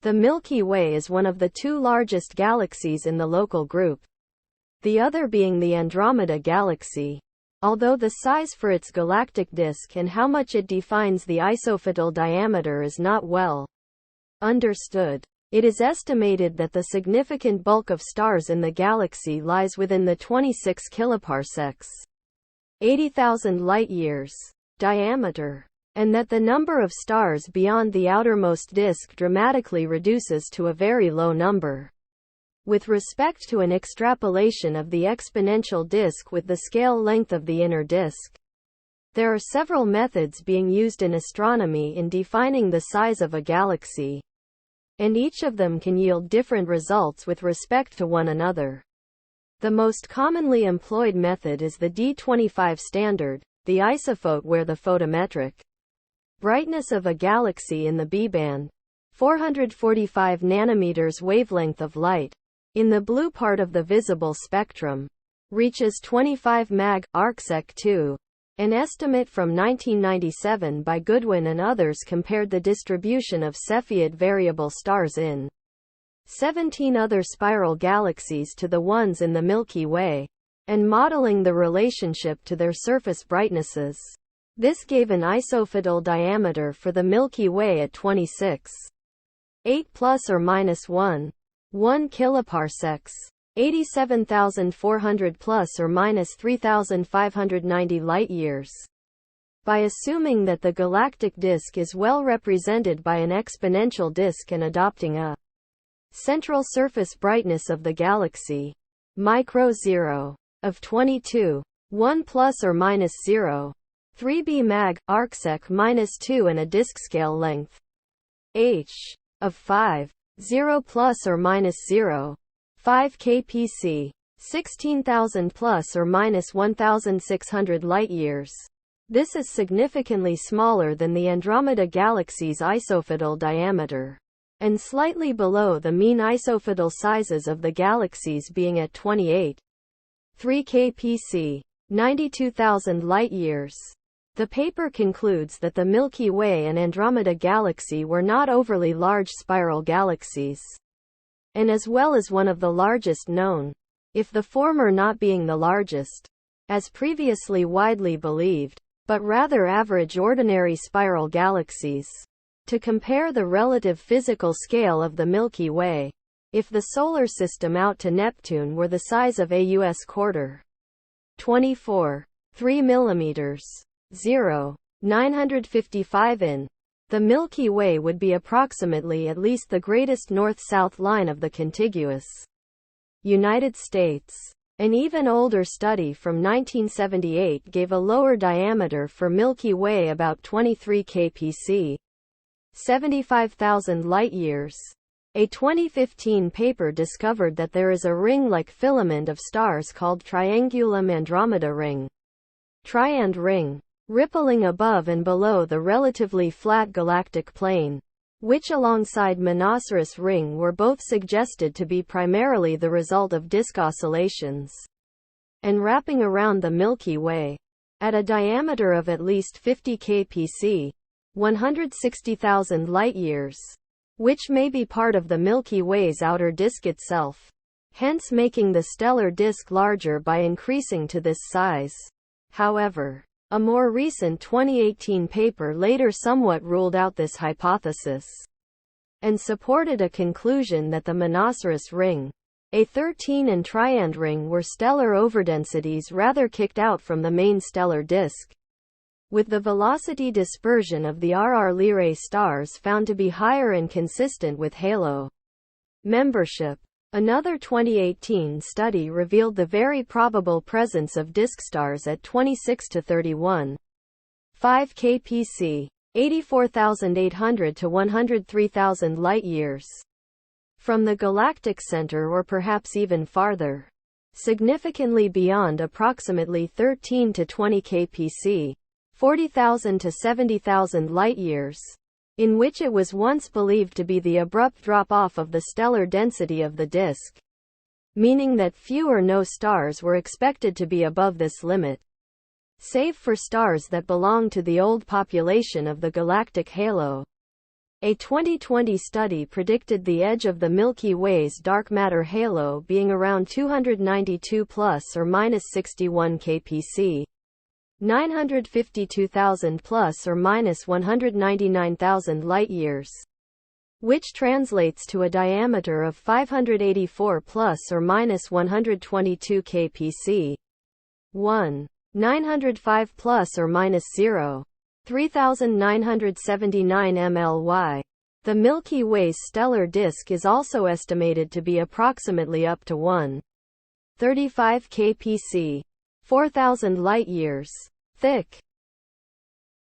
The Milky Way is one of the two largest galaxies in the local group, the other being the Andromeda Galaxy. Although the size for its galactic disk and how much it defines the isophotal diameter is not well understood, it is estimated that the significant bulk of stars in the galaxy lies within the 26 kiloparsecs, 80,000 light-years, diameter, and that the number of stars beyond the outermost disk dramatically reduces to a very low number. With respect to an extrapolation of the exponential disk with the scale length of the inner disk, there are several methods being used in astronomy in defining the size of a galaxy, and each of them can yield different results with respect to one another. The most commonly employed method is the D25 standard, the isophote, where the photometric brightness of a galaxy in the B-band, 445 nanometers wavelength of light, in the blue part of the visible spectrum, reaches 25 mag/arcsec2. An estimate from 1997 by Goodwin and others compared the distribution of Cepheid variable stars in 17 other spiral galaxies to the ones in the Milky Way, and modeling the relationship to their surface brightnesses. This gave an isophotal diameter for the Milky Way at 26.8 plus or minus 1 kiloparsecs, 87,400 plus or minus 3,590 light-years. By assuming that the galactic disk is well represented by an exponential disk and adopting a central surface brightness of the galaxy, micro 0, of 22.1 plus or minus 0.3 mag/arcsec minus 2 and a disk scale length h of 5.0 plus or minus 0.5 kpc, 16,000 plus or minus 1,600 light-years. This is significantly smaller than the Andromeda Galaxy's isophotal diameter, and slightly below the mean isophotal sizes of the galaxies being at 28.3 kpc, 92,000 light-years. The paper concludes that the Milky Way and Andromeda Galaxy were not overly large spiral galaxies, and as well as one of the largest known, if the former not being the largest, as previously widely believed, but rather average ordinary spiral galaxies. To compare the relative physical scale of the Milky Way, if the solar system out to Neptune were the size of a U.S. quarter, 24.3 millimeters, 0.955 in, the Milky Way would be approximately at least the greatest north-south line of the contiguous United States. An even older study from 1978 gave a lower diameter for Milky Way, about 23 kpc, 75,000 light-years. A 2015 paper discovered that there is a ring-like filament of stars called Triangulum Andromeda ring, Triand ring, rippling above and below the relatively flat galactic plane, which alongside Monoceros ring were both suggested to be primarily the result of disk oscillations, and wrapping around the Milky Way, at a diameter of at least 50 kpc, 160,000 light-years, which may be part of the Milky Way's outer disk itself, hence making the stellar disk larger by increasing to this size. However, a more recent 2018 paper later somewhat ruled out this hypothesis, and supported a conclusion that the Monoceros ring, A13 and Triand ring were stellar overdensities rather kicked out from the main stellar disk, with the velocity dispersion of the RR Lyrae stars found to be higher and consistent with halo membership. Another 2018 study revealed the very probable presence of disk stars at 26 to 31.5 kpc, 84,800 to 103,000 light-years, from the Galactic Center or perhaps even farther, significantly beyond approximately 13 to 20 kpc, 40,000 to 70,000 light-years, in which it was once believed to be the abrupt drop-off of the stellar density of the disk, meaning that few or no stars were expected to be above this limit, save for stars that belong to the old population of the galactic halo. A 2020 study predicted the edge of the Milky Way's dark matter halo being around 292 plus or minus 61 kpc, 952,000 plus or minus 199,000 light-years, which translates to a diameter of 584 plus or minus 122 kpc, 905 plus or minus 3,979 mly. The Milky Way's stellar disk is also estimated to be approximately up to 135 kpc, 4,000 light-years, thick.